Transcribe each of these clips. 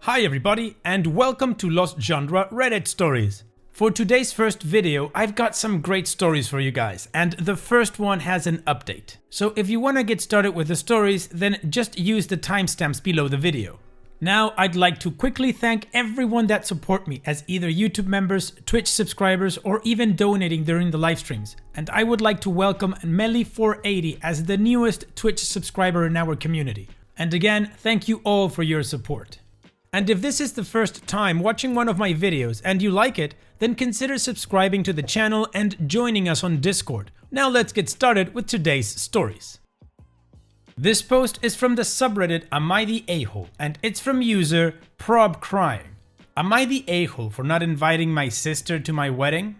Hi everybody, and welcome to Lost Genre Reddit Stories. For today's first video, I've got some great stories for you guys, and the first one has an update. So if you want to get started with the stories, then just use the timestamps below the video. Now, I'd like to quickly thank everyone that support me as either YouTube members, Twitch subscribers, or even donating during the live streams. And I would like to welcome Melly480 as the newest Twitch subscriber in our community. And again, thank you all for your support. And if this is the first time watching one of my videos and you like it, then consider subscribing to the channel and joining us on Discord. Now let's get started with today's stories. This post is from the subreddit Am I the A-hole, and it's from user ProbCrying. Am I the a-hole for not inviting my sister to my wedding?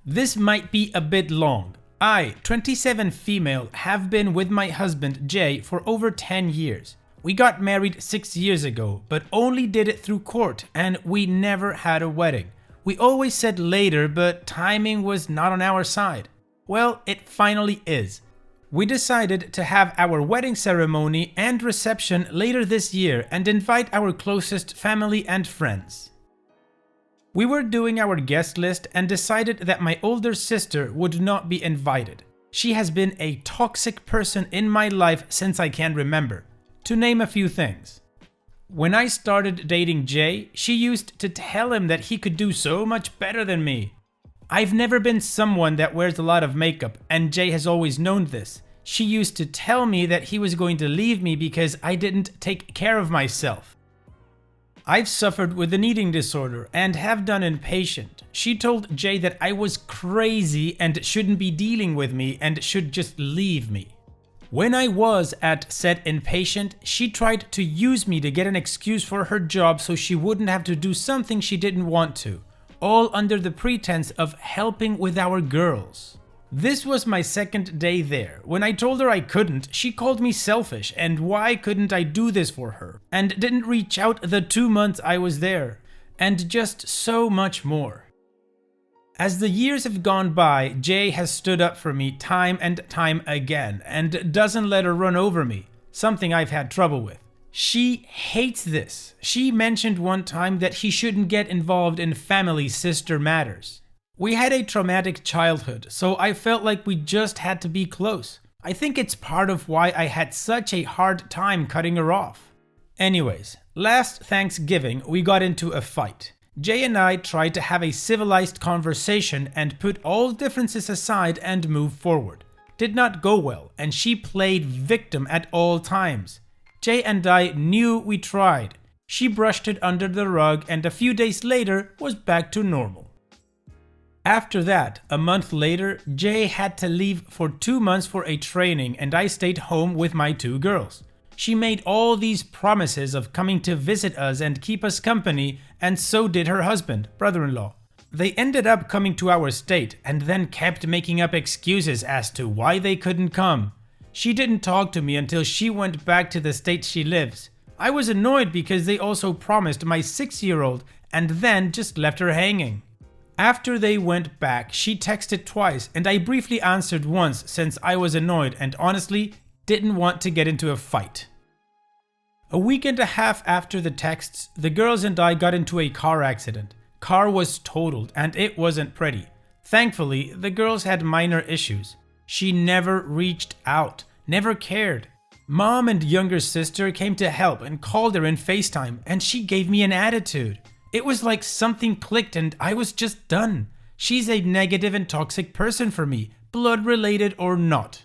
This might be a bit long. I, 27 female, have been with my husband Jay for over 10 years. We got married 6 years ago, but only did it through court, and we never had a wedding. We always said later, but timing was not on our side. Well, it finally is. We decided to have our wedding ceremony and reception later this year and invite our closest family and friends. We were doing our guest list and decided that my older sister would not be invited. She has been a toxic person in my life since I can remember. To name a few things. When I started dating Jay, she used to tell him that he could do so much better than me. I've never been someone that wears a lot of makeup, and Jay has always known this. She used to tell me that he was going to leave me because I didn't take care of myself. I've suffered with an eating disorder and have done inpatient. She told Jay that I was crazy and shouldn't be dealing with me and should just leave me. When I was at said inpatient, she tried to use me to get an excuse for her job so she wouldn't have to do something she didn't want to, all under the pretense of helping with our girls. This was my second day there. When I told her I couldn't, she called me selfish and why couldn't I do this for her, and didn't reach out the 2 months I was there, and just so much more. As the years have gone by, Jay has stood up for me time and time again and doesn't let her run over me, something I've had trouble with. She hates this. She mentioned one time that he shouldn't get involved in family sister matters. We had a traumatic childhood, so I felt like we just had to be close. I think it's part of why I had such a hard time cutting her off. Anyways, last Thanksgiving we got into a fight. Jay and I tried to have a civilized conversation and put all differences aside and move forward. Did not go well, and she played victim at all times. Jay and I knew we tried. She brushed it under the rug and a few days later was back to normal. After that, a month later, Jay had to leave for 2 months for a training and I stayed home with my 2 girls. She made all these promises of coming to visit us and keep us company, and so did her husband, brother-in-law. They ended up coming to our state and then kept making up excuses as to why they couldn't come. She didn't talk to me until she went back to the state she lives. I was annoyed because they also promised my 6-year-old and then just left her hanging. After they went back, she texted twice and I briefly answered once since I was annoyed and honestly didn't want to get into a fight. A week and a half after the texts, the girls and I got into a car accident. Car was totaled and it wasn't pretty. Thankfully, the girls had minor issues. She never reached out, never cared. Mom and younger sister came to help and called her in FaceTime and she gave me an attitude. It was like something clicked and I was just done. She's a negative and toxic person for me, blood related or not.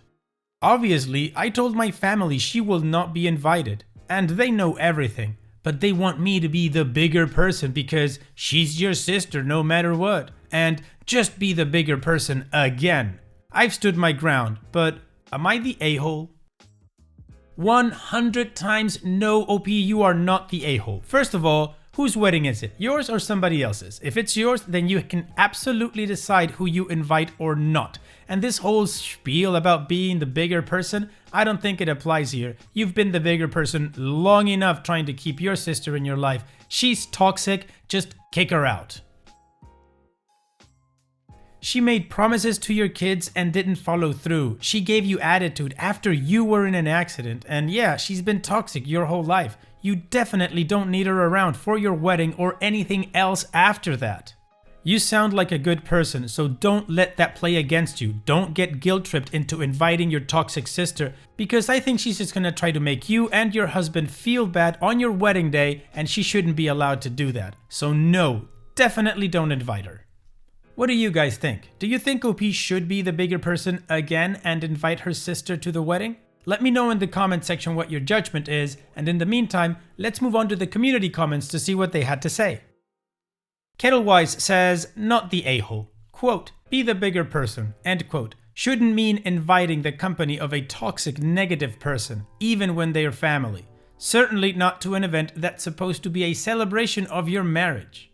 Obviously, I told my family she will not be invited, and they know everything, but they want me to be the bigger person because she's your sister no matter what, and just be the bigger person again. I've stood my ground, but am I the a-hole? 100 times no, OP, you are not the a-hole. First of all, whose wedding is it? Yours or somebody else's? If it's yours, then you can absolutely decide who you invite or not. And this whole spiel about being the bigger person, I don't think it applies here. You've been the bigger person long enough trying to keep your sister in your life. She's toxic, just kick her out. She made promises to your kids and didn't follow through. She gave you attitude after you were in an accident. And yeah, she's been toxic your whole life. you definitely don't need her around for your wedding or anything else after that. You sound like a good person, so don't let that play against you. Don't get guilt-tripped into inviting your toxic sister, because I think she's just gonna try to make you and your husband feel bad on your wedding day, and she shouldn't be allowed to do that. So no, definitely don't invite her. What do you guys think? Do you think OP should be the bigger person again and invite her sister to the wedding? Let me know in the comment section what your judgment is, and in the meantime, let's move on to the community comments to see what they had to say. Kettlewise says, not the a-hole. Quote, be the bigger person, end quote. Shouldn't mean inviting the company of a toxic negative person, even when they're family. Certainly not to an event that's supposed to be a celebration of your marriage.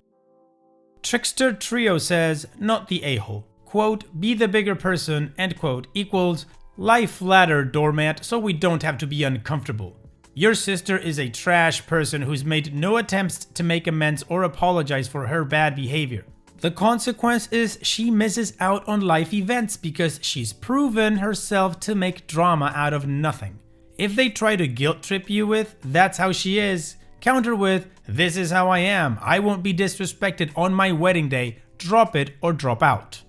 Trickster Trio says, not the a-hole. Quote, be the bigger person, end quote, equals life ladder doormat so we don't have to be uncomfortable. Your sister is a trash person who's made no attempts to make amends or apologize for her bad behavior. The consequence is she misses out on life events because she's proven herself to make drama out of nothing. If they try to guilt trip you with, that's how she is, counter with, this is how I am, I won't be disrespected on my wedding day, drop it or drop out.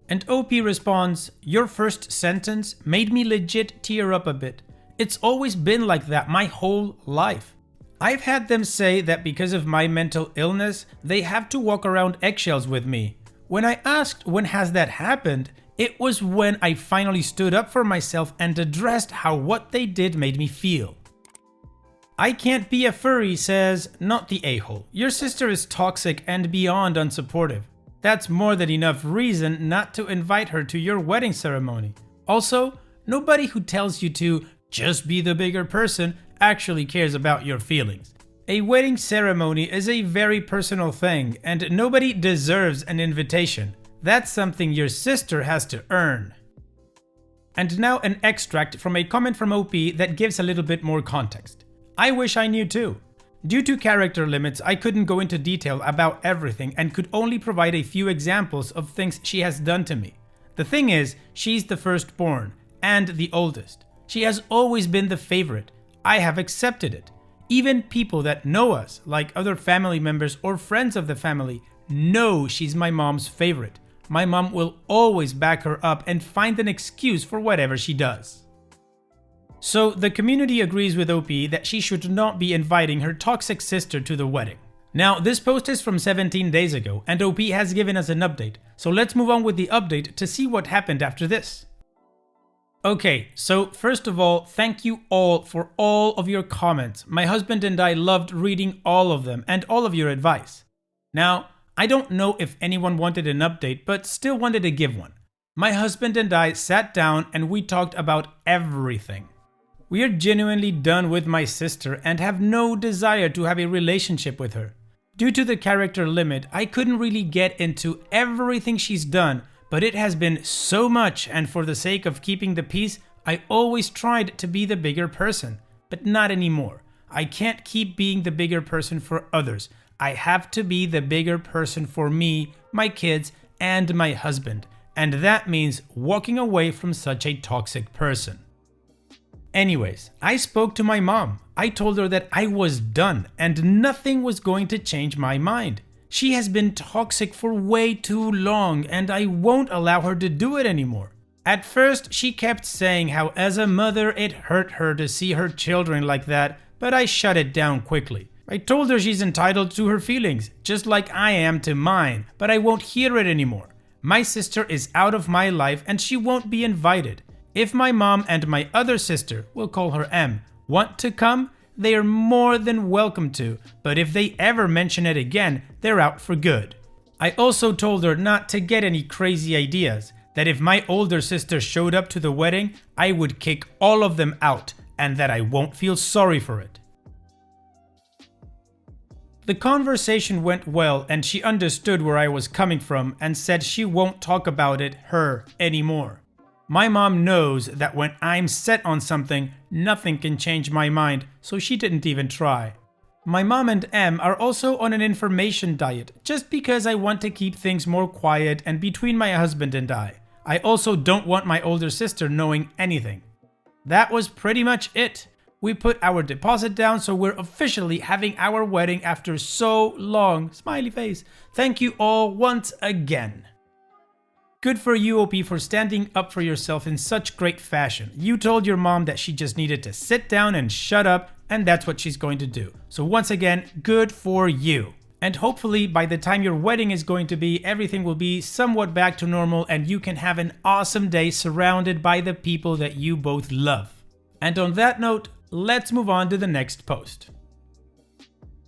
And OP responds, your first sentence made me legit tear up a bit. It's always been like that my whole life. I've had them say that because of my mental illness, they have to walk around eggshells with me. When I asked when has that happened, it was when I finally stood up for myself and addressed how what they did made me feel. I can't be a furry says, not the a-hole. Your sister is toxic and beyond unsupportive. That's more than enough reason not to invite her to your wedding ceremony. Also, nobody who tells you to just be the bigger person actually cares about your feelings. A wedding ceremony is a very personal thing, and nobody deserves an invitation. That's something your sister has to earn. And now an extract from a comment from OP that gives a little bit more context. I wish I knew too. Due to character limits, I couldn't go into detail about everything and could only provide a few examples of things she has done to me. The thing is, she's the firstborn and the oldest. She has always been the favorite. I have accepted it. Even people that know us, like other family members or friends of the family, know she's my mom's favorite. My mom will always back her up and find an excuse for whatever she does. So the community agrees with OP that she should not be inviting her toxic sister to the wedding. Now, this post is from 17 days ago, and OP has given us an update. So let's move on with the update to see what happened after this. Okay, so first of all, thank you all for all of your comments. My husband and I loved reading all of them and all of your advice. Now, I don't know if anyone wanted an update, but still wanted to give one. My husband and I sat down and we talked about everything. We are genuinely done with my sister and have no desire to have a relationship with her. Due to the character limit, I couldn't really get into everything she's done, but it has been so much, and for the sake of keeping the peace, I always tried to be the bigger person, but not anymore. I can't keep being the bigger person for others. I have to be the bigger person for me, my kids, and my husband, and that means walking away from such a toxic person. Anyways, I spoke to my mom. I told her that I was done and nothing was going to change my mind. She has been toxic for way too long and I won't allow her to do it anymore. At first, she kept saying how as a mother it hurt her to see her children like that, but I shut it down quickly. I told her she's entitled to her feelings, just like I am to mine, but I won't hear it anymore. My sister is out of my life and she won't be invited. If my mom and my other sister, we'll call her M, want to come, they are more than welcome to, but if they ever mention it again, they're out for good. I also told her not to get any crazy ideas, that if my older sister showed up to the wedding, I would kick all of them out, and that I won't feel sorry for it. The conversation went well and she understood where I was coming from and said she won't talk about it, her, anymore. My mom knows that when I'm set on something, nothing can change my mind, so she didn't even try. My mom and M are also on an information diet, just because I want to keep things more quiet and between my husband and I. I also don't want my older sister knowing anything. That was pretty much it. We put our deposit down, so we're officially having our wedding after so long. Smiley face. Thank you all once again. Good for you, OP, for standing up for yourself in such great fashion. You told your mom that she just needed to sit down and shut up, and that's what she's going to do. So once again, good for you. And hopefully by the time your wedding is going to be, everything will be somewhat back to normal and you can have an awesome day surrounded by the people that you both love. And on that note, let's move on to the next post.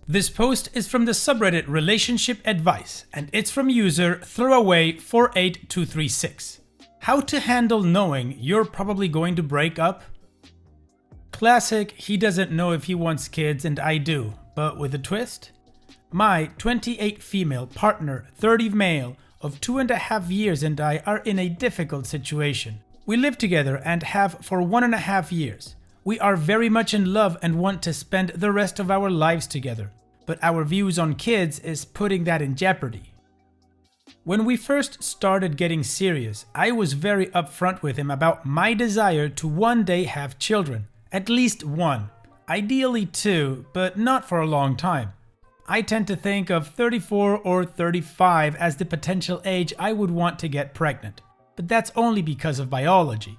This post is from the subreddit Relationship Advice, and it's from user Throwaway48236. How to handle knowing you're probably going to break up? Classic, he doesn't know if he wants kids and I do, but with a twist. My 28 female partner, 30 male, of 2.5 years and I are in a difficult situation. We live together and have for 1.5 years. We are very much in love and want to spend the rest of our lives together, but our views on kids is putting that in jeopardy. When we first started getting serious, I was very upfront with him about my desire to one day have children, at least one, ideally two, but not for a long time. I tend to think of 34 or 35 as the potential age I would want to get pregnant, but that's only because of biology.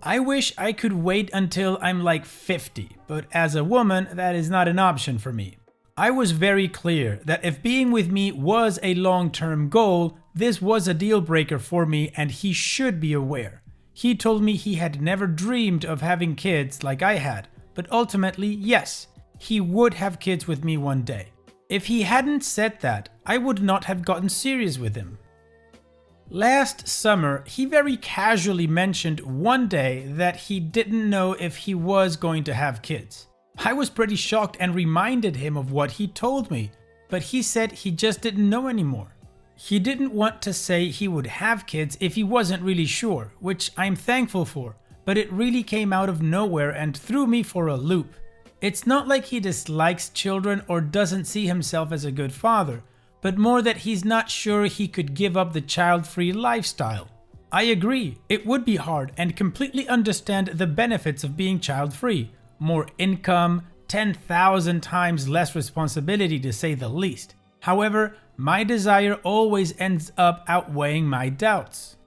I wish I could wait until I'm like 50, but as a woman, that is not an option for me. I was very clear that if being with me was a long-term goal, this was a deal breaker for me and he should be aware. He told me he had never dreamed of having kids like I had, but ultimately, yes, he would have kids with me one day. If he hadn't said that, I would not have gotten serious with him. Last summer, he very casually mentioned one day that he didn't know if he was going to have kids. I was pretty shocked and reminded him of what he told me, but he said he just didn't know anymore. He didn't want to say he would have kids if he wasn't really sure, which I'm thankful for, but it really came out of nowhere and threw me for a loop. It's not like he dislikes children or doesn't see himself as a good father, but more that he's not sure he could give up the child-free lifestyle. I agree, it would be hard and completely understand the benefits of being child-free. More income, 10,000 times less responsibility to say the least. However, my desire always ends up outweighing my doubts.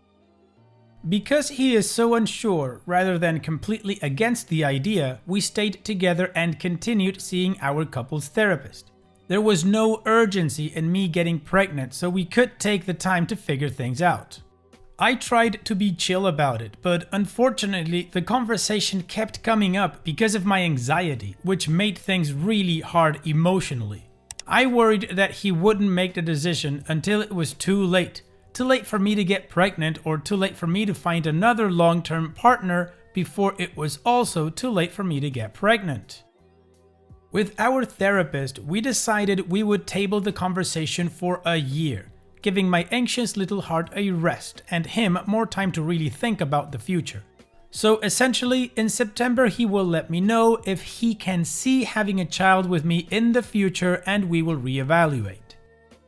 Because he is so unsure rather than completely against the idea, we stayed together and continued seeing our couple's therapist. There was no urgency in me getting pregnant, so we could take the time to figure things out. I tried to be chill about it, but unfortunately the conversation kept coming up because of my anxiety, which made things really hard emotionally. I worried that he wouldn't make the decision until it was too late. Too late for me to get pregnant or too late for me to find another long-term partner before it was also too late for me to get pregnant. With our therapist, we decided we would table the conversation for a year, giving my anxious little heart a rest and him more time to really think about the future. So essentially, in September he will let me know if he can see having a child with me in the future and we will reevaluate.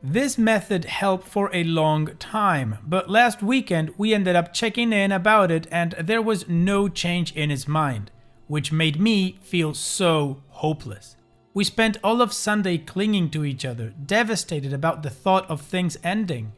This method helped for a long time, but last weekend we ended up checking in about it and there was no change in his mind, which made me feel so hopeless. We spent all of Sunday clinging to each other, devastated about the thought of things ending.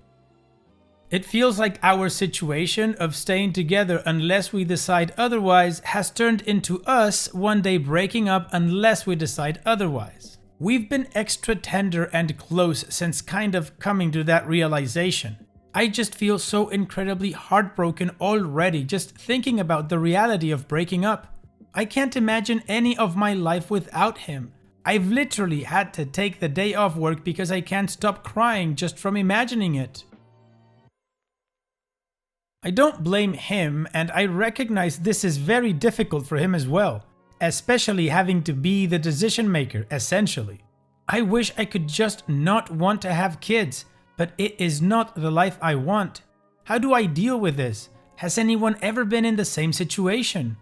It feels like our situation of staying together unless we decide otherwise has turned into us one day breaking up unless we decide otherwise. We've been extra tender and close since kind of coming to that realization. I just feel so incredibly heartbroken already just thinking about the reality of breaking up. I can't imagine any of my life without him. I've literally had to take the day off work because I can't stop crying just from imagining it. I don't blame him, and I recognize this is very difficult for him as well, especially having to be the decision maker, essentially. I wish I could just not want to have kids, but it is not the life I want. How do I deal with this? Has anyone ever been in the same situation?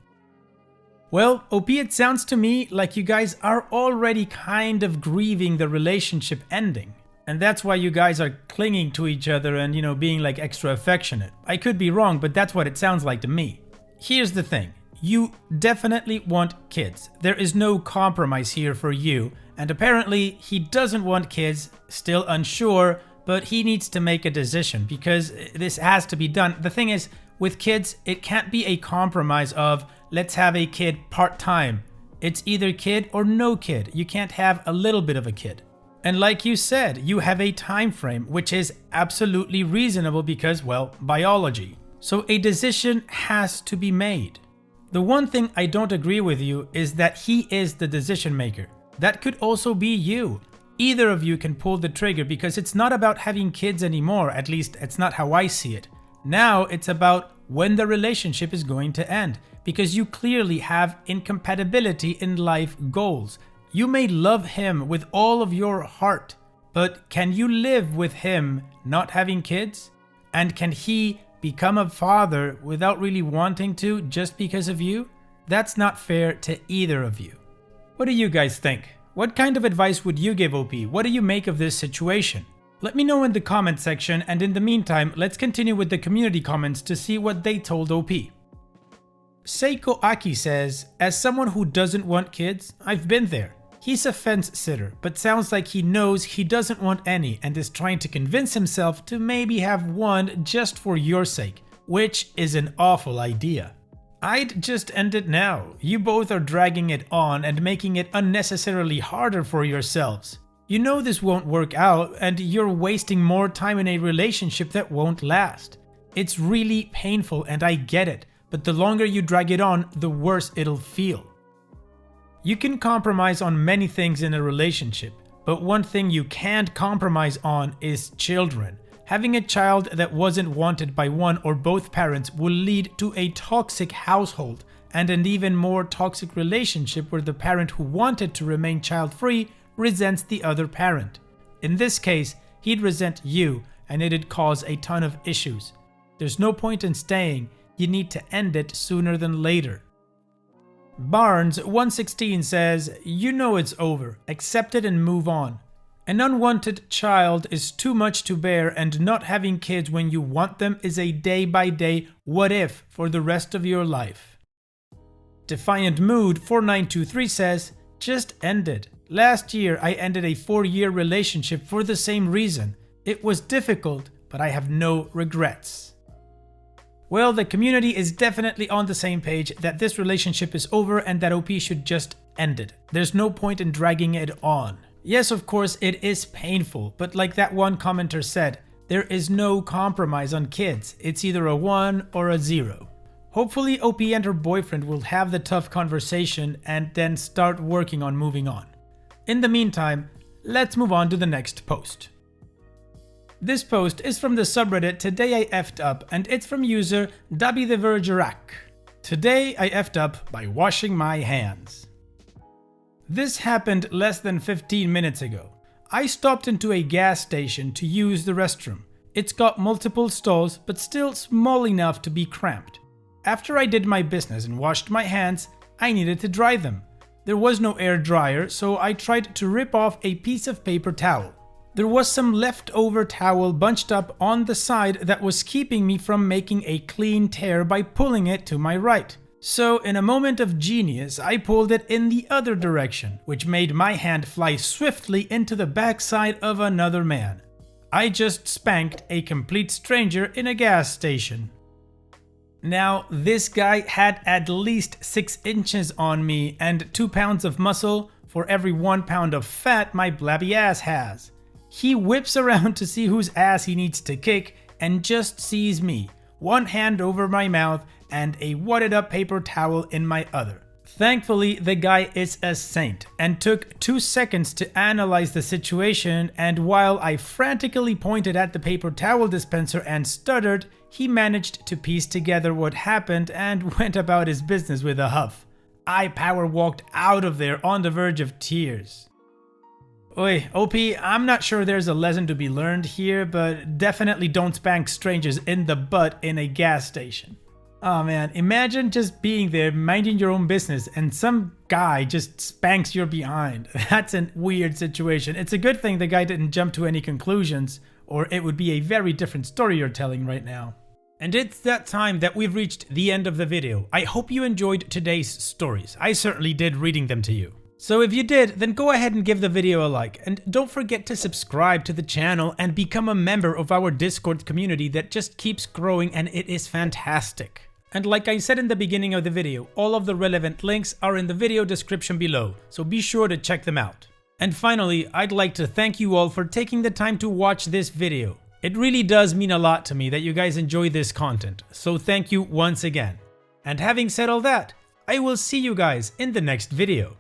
Well, OP, it sounds to me like you guys are already kind of grieving the relationship ending. And that's why you guys are clinging to each other and, being like extra affectionate. I could be wrong, but that's what it sounds like to me. Here's the thing. You definitely want kids. There is no compromise here for you. And apparently he doesn't want kids, still unsure, but he needs to make a decision because this has to be done. The thing is, with kids, it can't be a compromise of let's have a kid part-time. It's either kid or no kid. You can't have a little bit of a kid. And like you said, you have a time frame, which is absolutely reasonable because, well, biology. So a decision has to be made. The one thing I don't agree with you is that he is the decision maker. That could also be you. Either of you can pull the trigger because it's not about having kids anymore, at least it's not how I see it. Now it's about when the relationship is going to end because you clearly have incompatibility in life goals. You may love him with all of your heart, but can you live with him not having kids? And can he become a father without really wanting to just because of you? That's not fair to either of you. What do you guys think? What kind of advice would you give OP? What do you make of this situation? Let me know in the comment section, and in the meantime, let's continue with the community comments to see what they told OP. Seiko Aki says, as someone who doesn't want kids, I've been there. He's a fence sitter, but sounds like he knows he doesn't want any and is trying to convince himself to maybe have one just for your sake, which is an awful idea. I'd just end it now. You both are dragging it on and making it unnecessarily harder for yourselves. You know this won't work out and you're wasting more time in a relationship that won't last. It's really painful and I get it, but the longer you drag it on, the worse it'll feel. You can compromise on many things in a relationship, but one thing you can't compromise on is children. Having a child that wasn't wanted by one or both parents will lead to a toxic household and an even more toxic relationship where the parent who wanted to remain child-free resents the other parent. In this case, he'd resent you and it'd cause a ton of issues. There's no point in staying, you need to end it sooner than later. Barnes116 says, you know it's over, accept it and move on. An unwanted child is too much to bear and not having kids when you want them is a day-by-day what if for the rest of your life. Defiant Mood 4923 says, just end it. Last year I ended a 4-year relationship for the same reason. It was difficult, but I have no regrets. Well, the community is definitely on the same page that this relationship is over and that OP should just end it. There's no point in dragging it on. Yes, of course, it is painful, but like that one commenter said, there is no compromise on kids. It's either a 1 or a 0. Hopefully OP and her boyfriend will have the tough conversation and then start working on moving on. In the meantime, let's move on to the next post. This post is from the subreddit Today I Effed Up and it's from user Dabi the Vergerac. Today I effed up by washing my hands. This happened less than 15 minutes ago. I stopped into a gas station to use the restroom. It's got multiple stalls but still small enough to be cramped. After I did my business and washed my hands, I needed to dry them. There was no air dryer, so I tried to rip off a piece of paper towel. There was some leftover towel bunched up on the side that was keeping me from making a clean tear by pulling it to my right. So in a moment of genius, I pulled it in the other direction, which made my hand fly swiftly into the backside of another man. I just spanked a complete stranger in a gas station. Now, this guy had at least 6 inches on me and 2 pounds of muscle for every 1 pound of fat my blabby ass has. He whips around to see whose ass he needs to kick and just sees me, one hand over my mouth and a wadded up paper towel in my other. Thankfully, the guy is a saint and took 2 seconds to analyze the situation, and while I frantically pointed at the paper towel dispenser and stuttered, he managed to piece together what happened and went about his business with a huff. I power walked out of there on the verge of tears. Oi, OP, I'm not sure there's a lesson to be learned here, but definitely don't spank strangers in the butt in a gas station. Oh man, imagine just being there minding your own business and some guy just spanks your behind. That's a weird situation. It's a good thing the guy didn't jump to any conclusions, or it would be a very different story you're telling right now. And it's that time that we've reached the end of the video. I hope you enjoyed today's stories. I certainly did reading them to you. So if you did, then go ahead and give the video a like, and don't forget to subscribe to the channel and become a member of our Discord community that just keeps growing, and it is fantastic. And like I said in the beginning of the video, all of the relevant links are in the video description below, so be sure to check them out. And finally, I'd like to thank you all for taking the time to watch this video. It really does mean a lot to me that you guys enjoy this content, so thank you once again. And having said all that, I will see you guys in the next video.